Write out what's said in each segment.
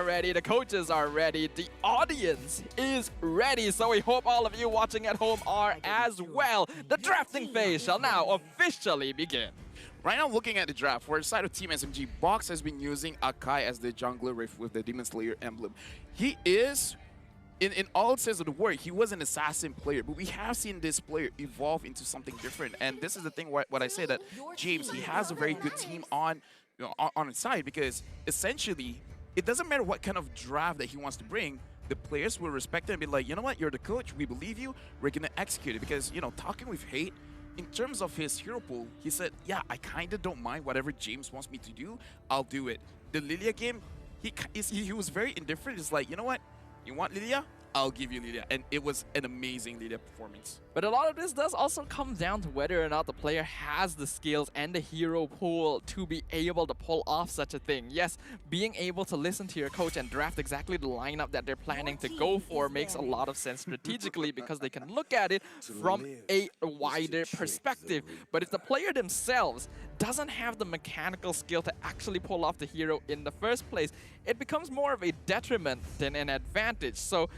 ready, the coaches are ready, the audience is ready, so we hope all of you watching at home are as well. The drafting phase shall now officially begin. Right now, looking at the draft, for the side of Team SMG, Box has been using HAQ as the jungler with the Demon Slayer emblem. He is, in all sense of the word, he was an assassin player, but we have seen this player evolve into something different. And this is the thing, what I say, that James, he has a very good team on his side, because essentially, it doesn't matter what kind of draft that he wants to bring, the players will respect him and be like, you know what, you're the coach, we believe you, we're going to execute it. Because, you know, talking with Hate, in terms of his hero pool, he said, yeah, I kind of don't mind whatever James wants me to do, I'll do it. The Lilia game, he was very indifferent. It's like, you know what, you want Lilia? I'll give you Lilia. And it was an amazing Lilia performance. But a lot of this does also come down to whether or not the player has the skills and the hero pool to be able to pull off such a thing. Yes, being able to listen to your coach and draft exactly the lineup that they're planning to go for makes a lot of sense strategically, because they can look at it from a wider perspective. But if the player themselves doesn't have the mechanical skill to actually pull off the hero in the first place, it becomes more of a detriment than an advantage. So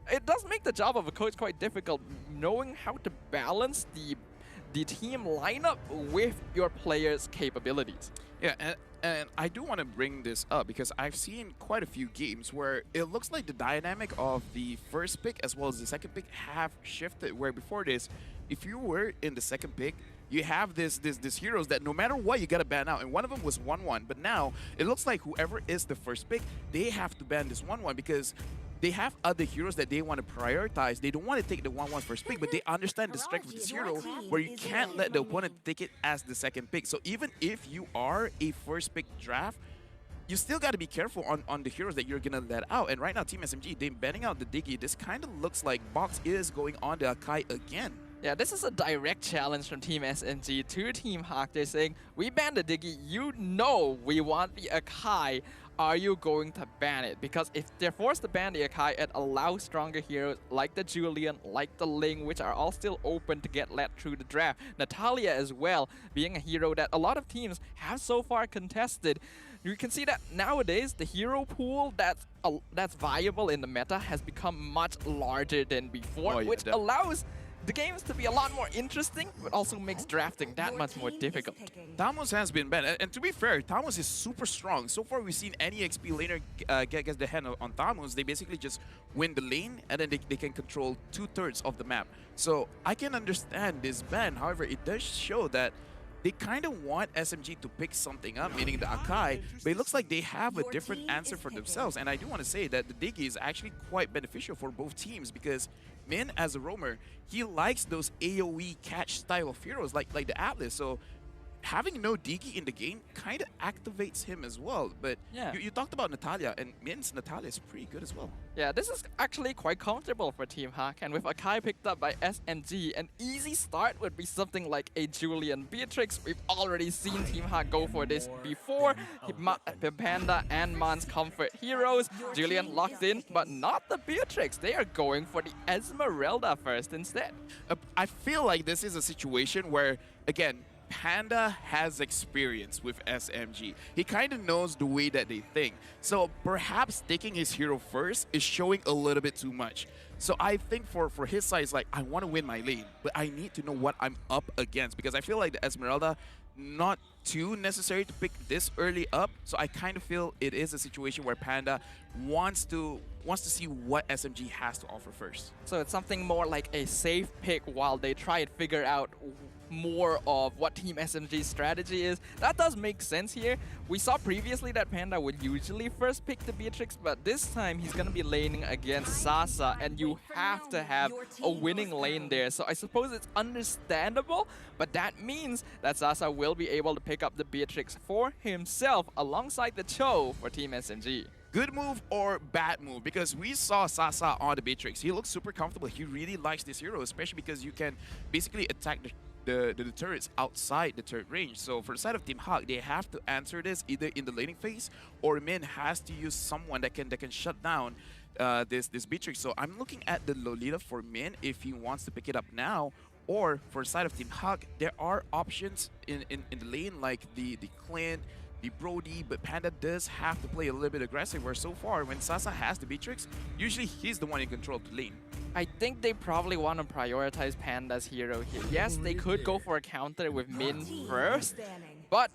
it does make the job of a coach quite difficult, knowing how to balance the team lineup with your players' capabilities. Yeah, and I do want to bring this up because I've seen quite a few games where it looks like the dynamic of the first pick as well as the second pick have shifted, where before this, if you were in the second pick, you have this heroes that no matter what, you gotta ban out, and one of them was 1-1. But now it looks like whoever is the first pick, they have to ban this 1-1 because they have other heroes that they want to prioritize. They don't want to take the 1-1 first pick, but they understand the strength of this hero where you can't let the opponent take it as the second pick. So even if you are a first pick draft, you still got to be careful on the heroes that you're going to let out. And right now, Team SMG, they're banning out the Diggy. This kind of looks like Box is going on the HAQ again. Yeah, this is a direct challenge from Team SMG to Team HAQ. They're saying, we banned the Diggy, you know we want the HAQ. Are you going to ban it? Because if they're forced to ban the HAQ, it allows stronger heroes like the Julian, like the Ling, which are all still open to get let through the draft. Natalia as well, being a hero that a lot of teams have so far contested. You can see that nowadays the hero pool that's viable in the meta has become much larger than before, which allows the games to be a lot more interesting, but also makes drafting that much more difficult. Thamos has been banned, and to be fair, Thamos is super strong. So far, we've seen any XP laner get the hand on Thamos. They basically just win the lane, and then they can control 2/3 of the map. So I can understand this ban. However, it does show that they kind of want SMG to pick something up, meaning the HAQ, but it looks like they have a different answer for themselves. And I do want to say that the Diggy is actually quite beneficial for both teams, because Min, as a roamer, he likes those AoE catch style of heroes like the Atlas. So having no Diggy in the game kind of activates him as well. But yeah, you talked about Natalia, and Min's Natalia is pretty good as well. Yeah, this is actually quite comfortable for Team HAQ, and with HAQ picked up by SMG, an easy start would be something like a Julian Beatrix. We've already seen Team HAQ go for this before. Panda and Man's comfort heroes. Julian locked in, but not the Beatrix. They are going for the Esmeralda first instead. I feel like this is a situation where, again, Panda has experience with SMG. He kind of knows the way that they think. So perhaps taking his hero first is showing a little bit too much. So I think for his side, it's like, I want to win my lane, but I need to know what I'm up against, because I feel like the Esmeralda, not too necessary to pick this early up. So I kind of feel it is a situation where Panda wants to see what SMG has to offer first. So it's something more like a safe pick while they try and figure out more of what Team SMG's strategy is. That does make sense here. We saw previously that Panda would usually first pick the Beatrix, but this time he's gonna be laning against Sasa, and you have to have a winning lane there. So I suppose it's understandable, but that means that Sasa will be able to pick up the Beatrix for himself alongside the Cho for Team SMG. Good move or bad move? Because we saw Sasa on the Beatrix. He looks super comfortable. He really likes this hero, especially because you can basically attack the turrets outside the turret range. So for the side of Team HAQ, they have to answer this either in the laning phase, or Min has to use someone that can shut down this Beatrix. So I'm looking at the Lolita for Min if he wants to pick it up now. Or for the side of Team HAQ, there are options in the lane like the Clint, the Brody, but Panda does have to play a little bit aggressive, where so far, when Sasa has the Beatrix, usually he's the one in control of the lane. I think they probably want to prioritize Panda's hero here. Yes, they could go for a counter with Min first, but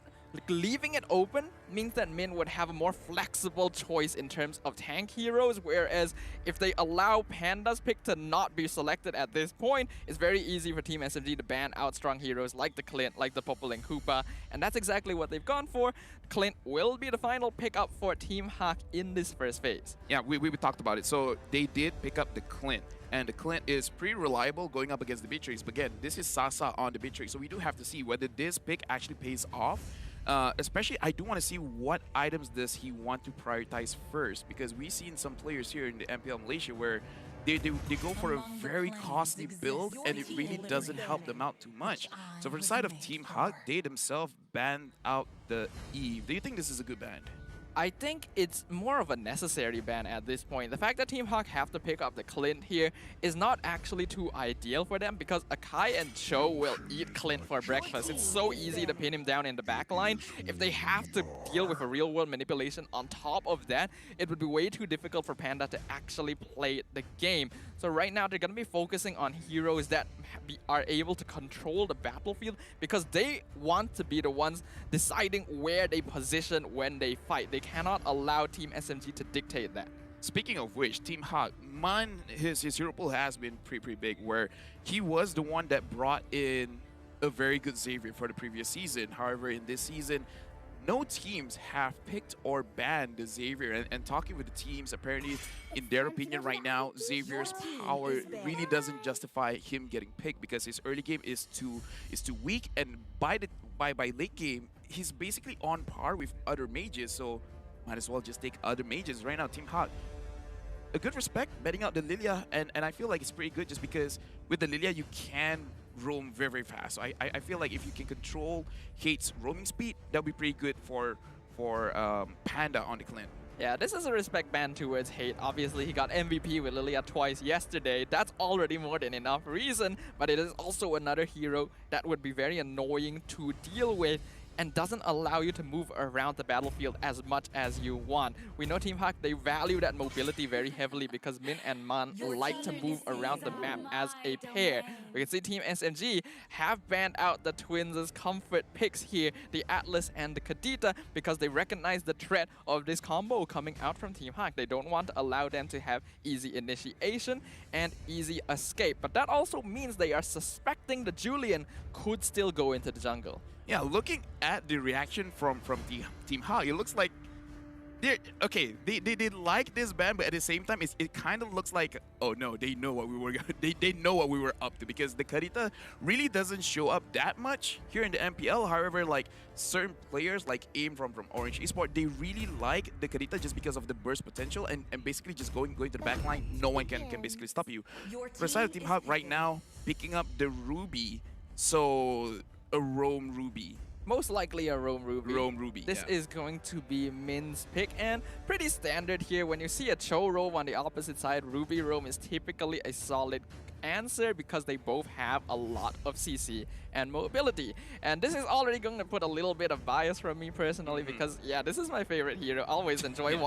leaving it open means that Min would have a more flexible choice in terms of tank heroes, whereas if they allow Panda's pick to not be selected at this point, it's very easy for Team SMG to ban out strong heroes like the Clint, like the Popeling Koopa, and that's exactly what they've gone for. Clint will be the final pickup for Team HAQ in this first phase. Yeah, we talked about it. So they did pick up the Clint, and the Clint is pretty reliable going up against the Beatrix. But again, this is Sasa on the Beatrix, so we do have to see whether this pick actually pays off. Especially, I do want to see what items does he want to prioritize first, because we've seen some players here in the MPL Malaysia where they go for a very costly build and it really doesn't help them out too much. So for the side of Team HAQ, they themselves banned out the Eve. Do you think this is a good ban? I think it's more of a necessary ban at this point. The fact that Team HAQ have to pick up the Clint here is not actually too ideal for them, because Akai and Cho will eat Clint for breakfast. It's so easy to pin him down in the backline. If they have to deal with a real-world manipulation on top of that, it would be way too difficult for Panda to actually play the game. So right now, they're going to be focusing on heroes that are able to control the battlefield, because they want to be the ones deciding where they position when they fight. They cannot allow Team SMG to dictate that. Speaking of which, Team HAQ, his hero pool has been pretty big, where he was the one that brought in a very good Xavier for the previous season. However, in this season, no teams have picked or banned the Xavier. And talking with the teams, apparently, in their opinion right now, Xavier's power really doesn't justify him getting picked, because his early game is too weak, and by late game, he's basically on par with other mages. So might as well just take other mages. Right now, Team HAQ, a good respect betting out the Lilia, and I feel like it's pretty good just because with the Lilia you can roam very fast. So I feel like if you can control Hate's roaming speed, that'll be pretty good for Panda on the Clint. Yeah, this is a respect ban towards Hate. Obviously, he got MVP with Lilia twice yesterday. That's already more than enough reason, but it is also another hero that would be very annoying to deal with and doesn't allow you to move around the battlefield as much as you want. We know Team HAQ, they value that mobility very heavily, because Min and Man like to move around the map as a pair. We can see Team SMG have banned out the twins' comfort picks here, the Atlas and the Kadita, because they recognize the threat of this combo coming out from Team HAQ. They don't want to allow them to have easy initiation and easy escape. But that also means they are suspecting the Julian could still go into the jungle. Yeah, looking at the reaction from Team HAQ, it looks like they like this ban, but at the same time, it kind of looks like, oh no, they know what we were they know what we were up to, because the Karita really doesn't show up that much here in the MPL. However, like certain players like Aim from Orange Esport, they really like the Karita just because of the burst potential and basically just going to the backline, no one can basically stop you. For the side of Team HAQ right now, picking up the Ruby, so a roam Ruby. Most likely a roam Ruby. Roam Ruby, This is going to be Min's pick, and pretty standard here. When you see a Cho roam on the opposite side, Ruby roam is typically a solid answer, because they both have a lot of CC and mobility. And this is already going to put a little bit of bias from me personally, because yeah, this is my favorite hero. Always enjoy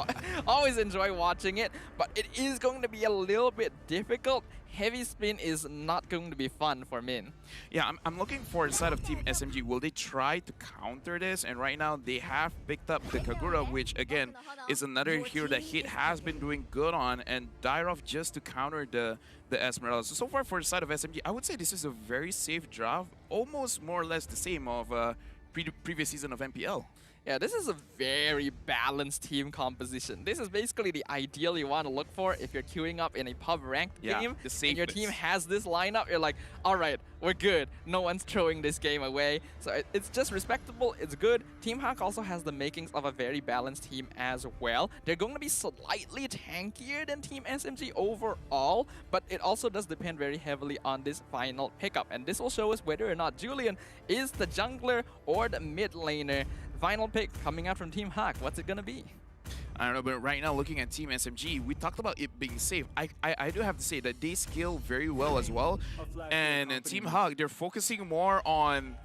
watching it, but it is going to be a little bit difficult. Heavy spin is not going to be fun for Min. Yeah, I'm looking for the side of Team SMG. Will they try to counter this? And right now they have picked up the Kagura, which again is another hero that Hit has been doing good on, and Dyrov just to counter the Esmeralda. So far for the side of SMG, I would say this is a very safe draft, almost more or less the same of previous season of MPL. Yeah, this is a very balanced team composition. This is basically the ideal you want to look for if you're queuing up in a pub ranked game and your team has this lineup. You're like, all right, we're good. No one's throwing this game away. So it's just respectable. It's good. Team HAQ also has the makings of a very balanced team as well. They're going to be slightly tankier than Team SMG overall, but it also does depend very heavily on this final pickup. And this will show us whether or not Julian is the jungler or the mid laner. Final pick coming out from Team HAQ. What's it going to be? I don't know, but right now looking at Team SMG, we talked about it being safe. I do have to say that they scale very well as well. And Team HAQ, they're focusing more on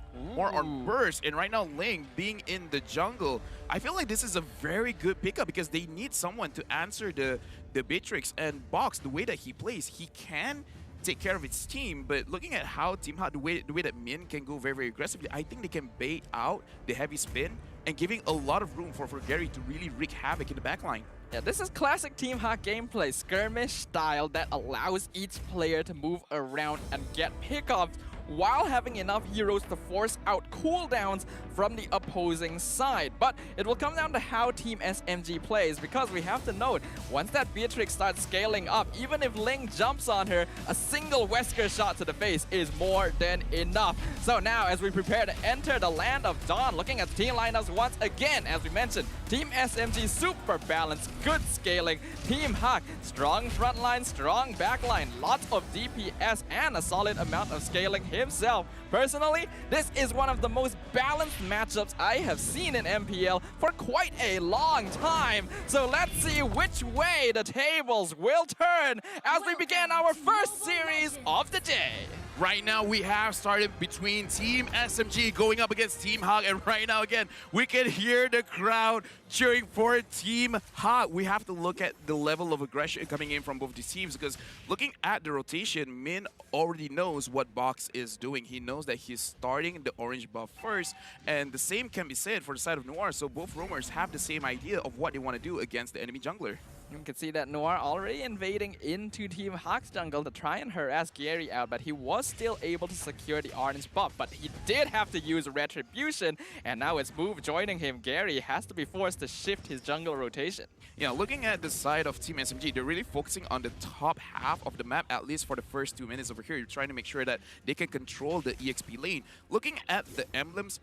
burst, and right now Ling being in the jungle, I feel like this is a very good pickup because they need someone to answer the Beatrix. And Box, the way that he plays, he can take care of its team, but looking at how Team HAQ, the way that Min can go very, very aggressively, I think they can bait out the heavy spin and giving a lot of room for Gary to really wreak havoc in the backline. Yeah, this is classic Team HAQ gameplay, skirmish style that allows each player to move around and get pickups while having enough heroes to force out cooldowns from the opposing side. But it will come down to how Team SMG plays, because we have to note, once that Beatrix starts scaling up, even if Ling jumps on her, a single Wesker shot to the face is more than enough. So now, as we prepare to enter the land of Dawn, looking at the team lineups once again, as we mentioned, Team SMG super balanced, good scaling. Team HAQ, strong front line, strong back line, lots of DPS, and a solid amount of scaling himself. Personally, this is one of the most balanced matchups I have seen in MPL for quite a long time. So let's see which way the tables will turn as we begin our first series of the day. Right now, we have started between Team SMG going up against Team HAQ, and right now, again, we can hear the crowd cheering for Team HAQ. We have to look at the level of aggression coming in from both these teams, because looking at the rotation, Min already knows what Box is doing. He knows that he's starting the orange buff first, and the same can be said for the side of Noir, so both roamers have the same idea of what they want to do against the enemy jungler. You can see that Noir already invading into Team HAQ's jungle to try and harass Gary out, but he was still able to secure the orange buff. But he did have to use Retribution, and now it's Move joining him. Gary has to be forced to shift his jungle rotation. Yeah, looking at the side of Team SMG, they're really focusing on the top half of the map, at least for the first 2 minutes over here. You're trying to make sure that they can control the EXP lane. Looking at the emblems,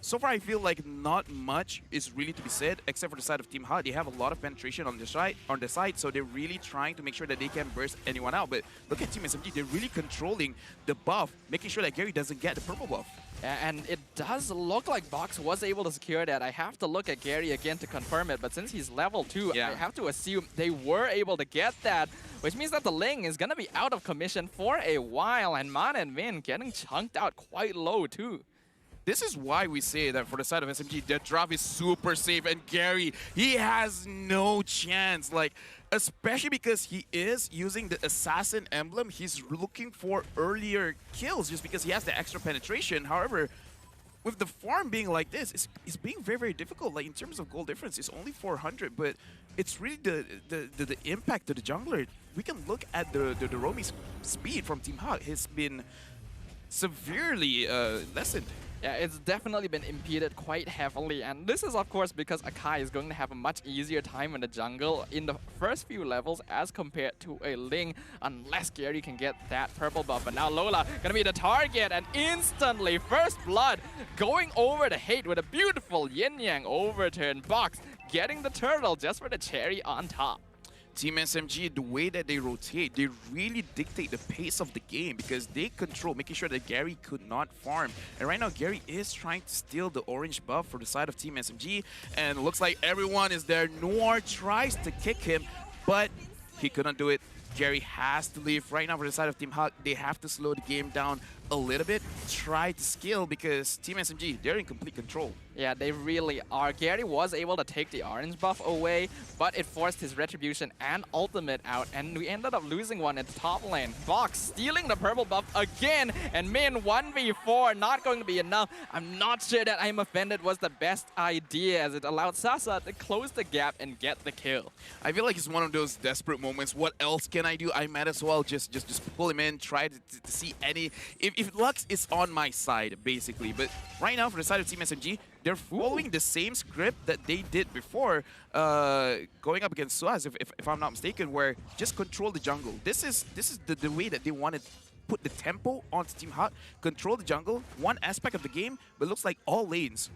so far I feel like not much is really to be said, except for the side of Team HAQ. They have a lot of penetration on the side, so they're really trying to make sure that they can burst anyone out. But look at Team SMG, they're really controlling the buff, making sure that Gary doesn't get the purple buff. And it does look like Box was able to secure that. I have to look at Gary again to confirm it, but since he's level 2, I have to assume they were able to get that, which means that the Ling is going to be out of commission for a while, and Man and Min getting chunked out quite low too. This is why we say that for the side of SMG, the draft is super safe, and Gary, he has no chance. Like, especially because he is using the assassin emblem, he's looking for earlier kills just because he has the extra penetration. However, with the farm being like this, it's being very, very difficult. Like, in terms of goal difference, it's only 400, but it's really the impact to the jungler. We can look at the roaming speed from Team HAQ. It's been severely lessened. Yeah, it's definitely been impeded quite heavily, and this is of course because HAQ is going to have a much easier time in the jungle in the first few levels as compared to a Ling, unless Gary can get that purple buff. But now Lola gonna be the target, and instantly First Blood going over the hate with a beautiful yin-yang overturn. Box getting the turtle just for the cherry on top. Team SMG, the way that they rotate, they really dictate the pace of the game because they control, making sure that Gary could not farm. And right now, Gary is trying to steal the orange buff for the side of Team SMG, and it looks like everyone is there. Noir tries to kick him, but he couldn't do it. Gary has to leave. Right now, for the side of Team HAQ, they have to slow the game down a little bit, try to scale, because Team SMG, they're in complete control. Yeah, they really are. Gary was able to take the orange buff away, but it forced his Retribution and ultimate out, and we ended up losing one in the top lane. Box stealing the purple buff again, and Min 1v4 not going to be enough. I'm not sure that I'm Offended was the best idea, as it allowed Sasa to close the gap and get the kill. I feel like it's one of those desperate moments. What else can I do? I might as well just pull him in, try to see any... If Lux is on my side, basically. But right now, for the side of Team SMG, they're following the same script that they did before going up against Suaz, if I'm not mistaken, where just control the jungle. This is the way that they want to put the tempo onto Team HAQ, control the jungle, one aspect of the game, but it looks like all lanes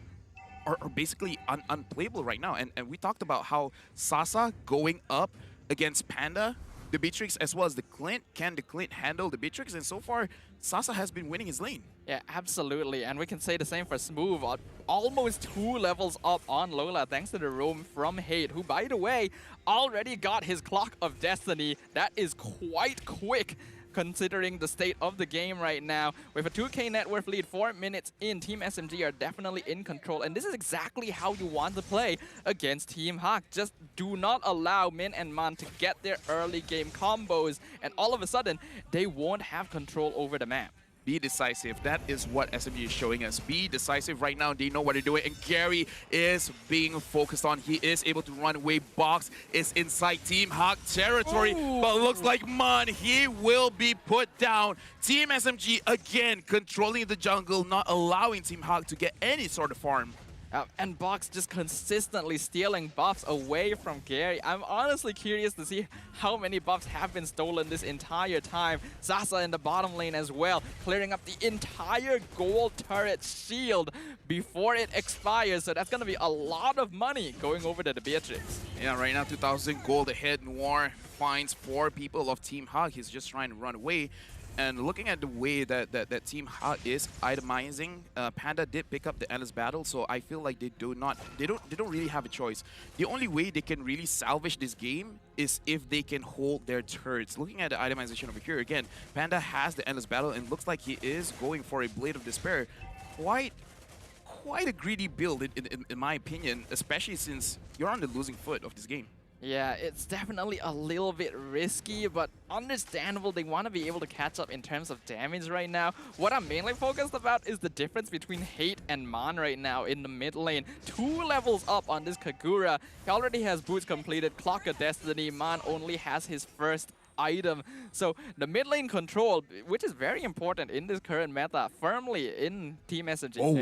are basically unplayable right now. And we talked about how Sasa going up against Panda the Beatrix as well as the Clint. Can the Clint handle the Beatrix? And so far, Sasa has been winning his lane. Yeah, absolutely. And we can say the same for Smooth. Almost 2 levels up on Lola thanks to the roam from Hate, who, by the way, already got his Clock of Destiny. That is quite quick, considering the state of the game right now. With a 2k net worth lead, 4 minutes in, Team SMG are definitely in control. And this is exactly how you want to play against Team HAQ. Just do not allow Min and Man to get their early game combos. And all of a sudden, they won't have control over the map. Be decisive. That is what SMG is showing us. Be decisive right now. They know what they're doing. And Gary is being focused on. He is able to run away. Box is inside Team HAQ territory. Ooh. But looks like Man, he will be put down. Team SMG again controlling the jungle, not allowing Team HAQ to get any sort of farm. And Box just consistently stealing buffs away from Gary. I'm honestly curious to see how many buffs have been stolen this entire time. Sasa in the bottom lane as well, clearing up the entire gold turret shield before it expires. So that's going to be a lot of money going over to the Beatrix. Yeah, right now 2,000 gold ahead. Noir finds 4 people of Team HAQ. He's just trying to run away. And looking at the way that Team HAQ is itemizing, Panda did pick up the endless battle, so I feel like they don't really have a choice. The only way they can really salvage this game is if they can hold their turrets. Looking at the itemization over here again, Panda has the endless battle and looks like he is going for a Blade of Despair. Quite a greedy build in my opinion, especially since you're on the losing foot of this game. Yeah, it's definitely a little bit risky, but understandable. They want to be able to catch up in terms of damage right now. What I'm mainly focused about is the difference between Hate and Man right now in the mid lane. 2 levels up on this Kagura. He already has boots completed, Clock of Destiny. Man only has his first item. So the mid lane control, which is very important in this current meta, firmly in Team SMG. Oh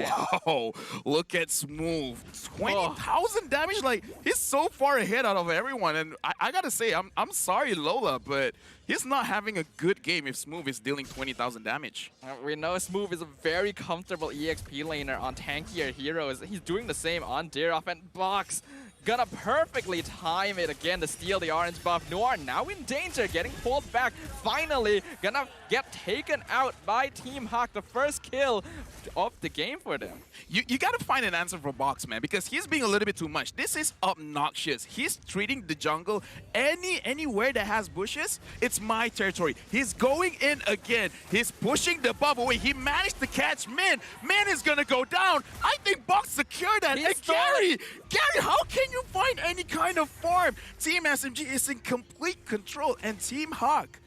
wow, look at Smooth, 20,000 damage. Like, he's so far ahead out of everyone, and I gotta say, I'm sorry Lola, but he's not having a good game if Smooth is dealing 20,000 damage. We know Smooth is a very comfortable EXP laner on tankier heroes. He's doing the same on Dirov, and Box gonna perfectly time it again to steal the orange buff. Noir now in danger, getting pulled back. Finally gonna get taken out by Team HAQ. The first kill of the game for them. You gotta find an answer for Box, man, because he's being a little bit too much. This is obnoxious. He's treating the jungle anywhere that has bushes, it's my territory. He's going in again. He's pushing the buff away. He managed to catch Min. Min is gonna go down. I think Box secured that. And Gary, how can you find any kind of farm? Team SMG is in complete control, and Team HAQ,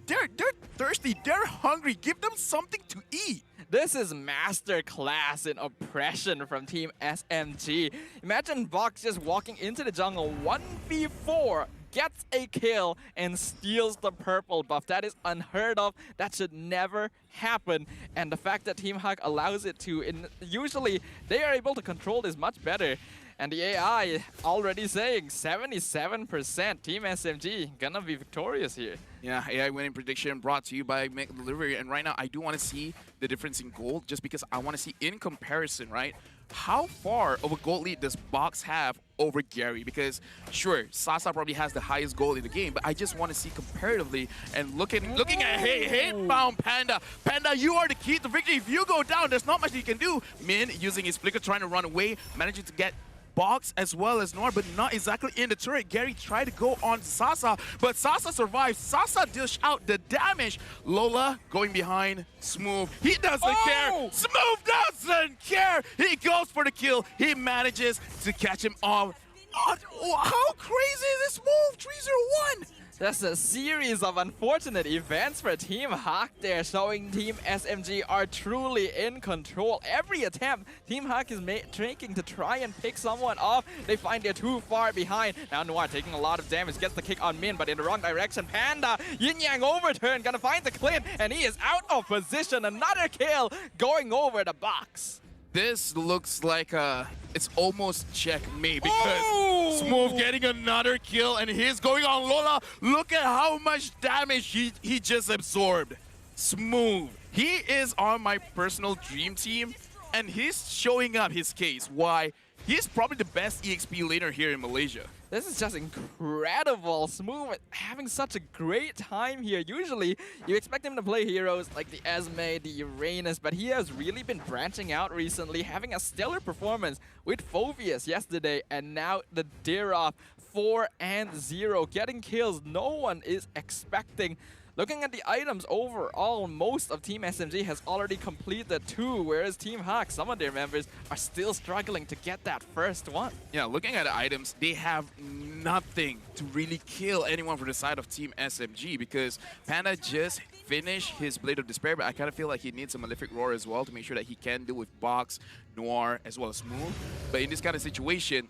they're thirsty, they're hungry. Give them something to eat. This is master class in oppression from Team SMG. Imagine Box just walking into the jungle 1v4, gets a kill, and steals the purple buff. That is unheard of. That should never happen. And the fact that Team HAQ allows it to, usually they are able to control this much better. And the AI already saying 77% Team SMG gonna be victorious here. Yeah, AI winning prediction brought to you by Make Delivery. And right now, I do want to see the difference in gold, just because I want to see in comparison, right? How far of a gold lead does Box have over Gary? Because sure, Sasa probably has the highest gold in the game, but I just want to see comparatively. And looking at hate-bound Panda. Panda, you are the key to victory. If you go down, there's not much you can do. Min using his flicker, trying to run away, managing to get Box as well as Noir, but not exactly in the turret. Gary tried to go on Sasa, but Sasa survives. Sasa dish out the damage. Lola going behind Smooth. He doesn't care. Smooth doesn't care. He goes for the kill. He manages to catch him off. Oh, how crazy is this move? 3-0-1. That's a series of unfortunate events for Team HAQ there, showing Team SMG are truly in control. Every attempt, Team HAQ is making to try and pick someone off. They find they're too far behind. Now Noir taking a lot of damage, gets the kick on Min, but in the wrong direction. Panda, Yin Yang overturn, gonna find the Clint, and he is out of position. Another kill going over the Box. This looks like it's almost checkmate, because Smooth getting another kill, and he's going on Lola. Look at how much damage he just absorbed. Smooth. He is on my personal dream team, and he's showing up his case. Why? He's probably the best EXP laner here in Malaysia. This is just incredible. Smooth having such a great time here. Usually, you expect him to play heroes like the Esme, the Uranus, but he has really been branching out recently, having a stellar performance with Phoveus yesterday, and now the Dirov 4-0, getting kills no one is expecting. Looking at the items overall, most of Team SMG has already completed 2, whereas Team HAQ, some of their members, are still struggling to get that first one. Yeah, looking at the items, they have nothing to really kill anyone from the side of Team SMG because Panda just finished his Blade of Despair, but I kind of feel like he needs a Malefic Roar as well to make sure that he can deal with Box, Noir, as well as Smooth. But in this kind of situation,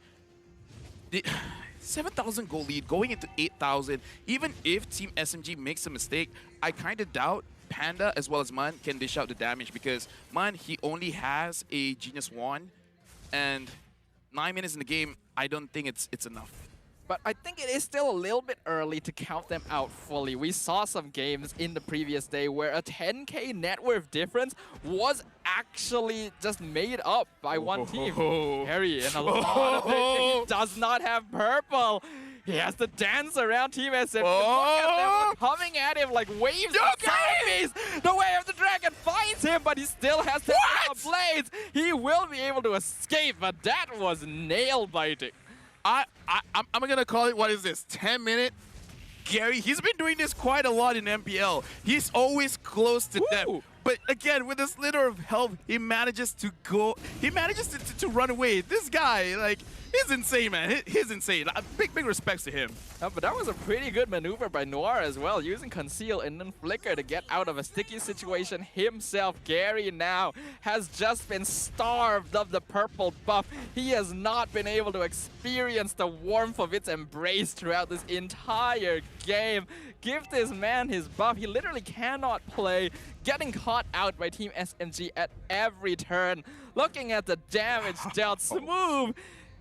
7,000 gold lead going into 8,000. Even if Team SMG makes a mistake, I kind of doubt Panda as well as Man can dish out the damage because Man, he only has a Genius Wand, and 9 minutes in the game, I don't think it's enough. But I think it is still a little bit early to count them out fully. We saw some games in the previous day where a 10k net worth difference was actually just made up by one team. Harry, and a lot of it, he does not have purple. He has to dance around Team SMG. Look at them coming at him like waves of zombies. The Way of the Dragon finds him, but he still has to the blades. He will be able to escape, but that was nail biting. I'm gonna call it, what is this, 10-minute? Gary, he's been doing this quite a lot in MPL. He's always close to death. But again, with this little of health, he manages to go, he manages to run away. This guy, like, he's insane, man. He's insane. Big respects to him. But that was a pretty good maneuver by Noir as well, using Conceal and then Flicker to get out of a sticky situation himself. Gary now has just been starved of the purple buff. He has not been able to experience the warmth of its embrace throughout this entire game. Give this man his buff. He literally cannot play, getting caught out by Team SMG at every turn. Looking at the damage dealt, Smooth,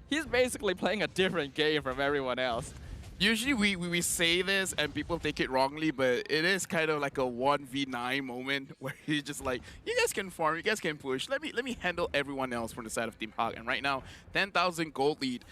he's basically playing a different game from everyone else. Usually we say this and people take it wrongly, but it is kind of like a 1v9 moment where he's just like, you guys can farm, you guys can push. Let me handle everyone else from the side of Team HAQ. And right now, 10,000 gold lead.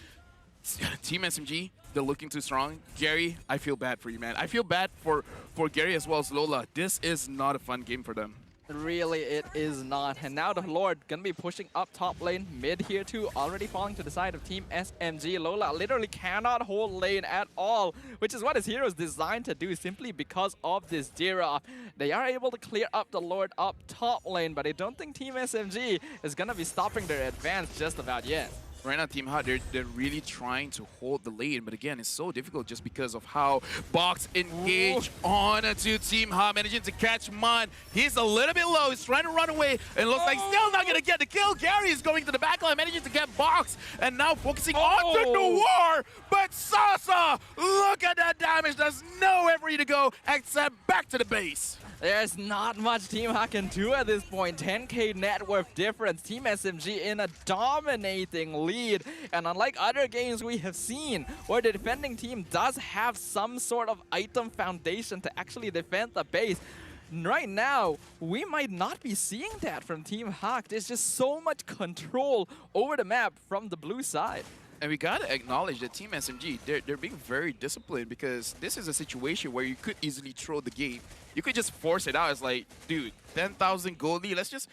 Team SMG, they're looking too strong. Gary, I feel bad for you, man. I feel bad for Gary as well as Lola. This is not a fun game for them. Really, it is not. And now the Lord gonna be pushing up top lane, mid here too, already falling to the side of Team SMG. Lola literally cannot hold lane at all, which is what his hero is designed to do simply because of this Dira. They are able to clear up the Lord up top lane, but I don't think Team SMG is gonna be stopping their advance just about yet. Right now, Team HAQ, they're really trying to hold the lane, but again, it's so difficult just because of how Box engage onto Team HAQ, managing to catch Man. He's a little bit low, he's trying to run away, and looks like still not gonna get the kill. Gary is going to the backline, managing to get Box, and now focusing on the Noir, but Sasa, look at that damage. There's nowhere for you to go except back to the base. There's not much Team HAQ can do at this point. 10k net worth difference. Team SMG in a dominating lead. And unlike other games we have seen, where the defending team does have some sort of item foundation to actually defend the base, right now, we might not be seeing that from Team HAQ. There's just so much control over the map from the blue side. And we gotta acknowledge that Team SMG, they're being very disciplined because this is a situation where you could easily throw the game. You could just force it out. It's like, dude, 10,000 gold lead. Let's just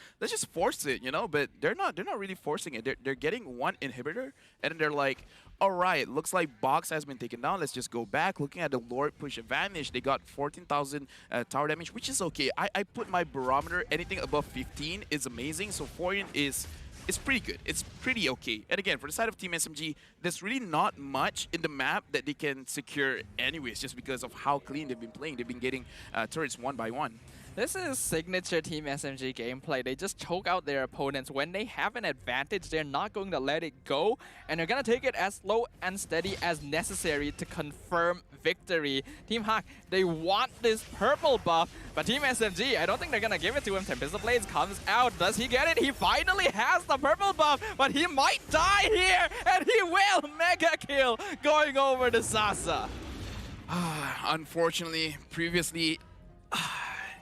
force it, you know. But they're not really forcing it. They're getting one inhibitor, and then they're like, all right, looks like Box has been taken down. Let's just go back. Looking at the Lord push advantage, they got 14,000 tower damage, which is okay. I put my barometer, anything above 15 is amazing. So 14 is. It's pretty good. It's pretty okay. And again, for the side of Team SMG, there's really not much in the map that they can secure anyways, just because of how clean they've been playing. They've been getting turrets one by one. This is signature Team SMG gameplay. They just choke out their opponents. When they have an advantage, they're not going to let it go, and they're going to take it as slow and steady as necessary to confirm victory. Team HAQ, they want this purple buff, but Team SMG, I don't think they're going to give it to him. Tempest Blades comes out. Does he get it? He finally has the purple buff, but he might die here, and he will. Mega kill going over to Sasa. Unfortunately, previously,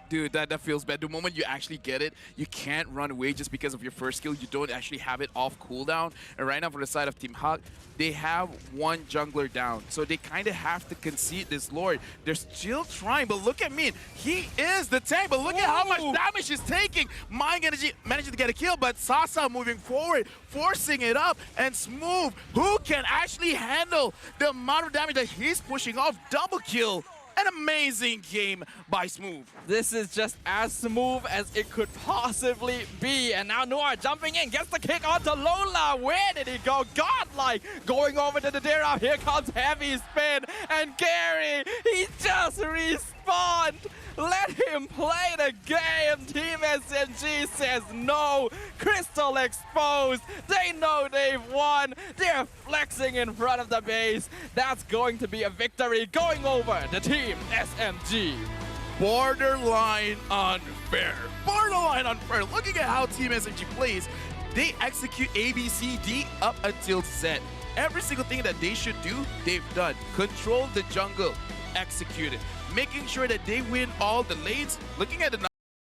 Dude, that feels bad. The moment you actually get it, you can't run away just because of your first skill. You don't actually have it off cooldown. And right now for the side of Team HAQ, they have one jungler down. So they kind of have to concede this Lord. They're still trying, but look at Min. He is the tank, but look at how much damage he's taking. Mind Energy managing to get a kill, but Sasa moving forward, forcing it up, and Smooth, who can actually handle the amount of damage that he's pushing off. Double kill. An amazing game by Smooth. This is just as smooth as it could possibly be. And now Noir jumping in, gets the kick onto Lola. Where did he go? Godlike going over to the Dira. Here comes Heavy Spin. And Gary, he just respawned. Let him play the game. Team SMG says no. Crystal exposed. They know they've won. They're flexing in front of the base. That's going to be a victory going over the Team SMG. Borderline unfair. Borderline unfair. Looking at how Team SMG plays, they execute A, B, C, D up until Z. Every single thing that they should do, they've done. Control the jungle. Execute it. Making sure that they win all the lanes. Looking at the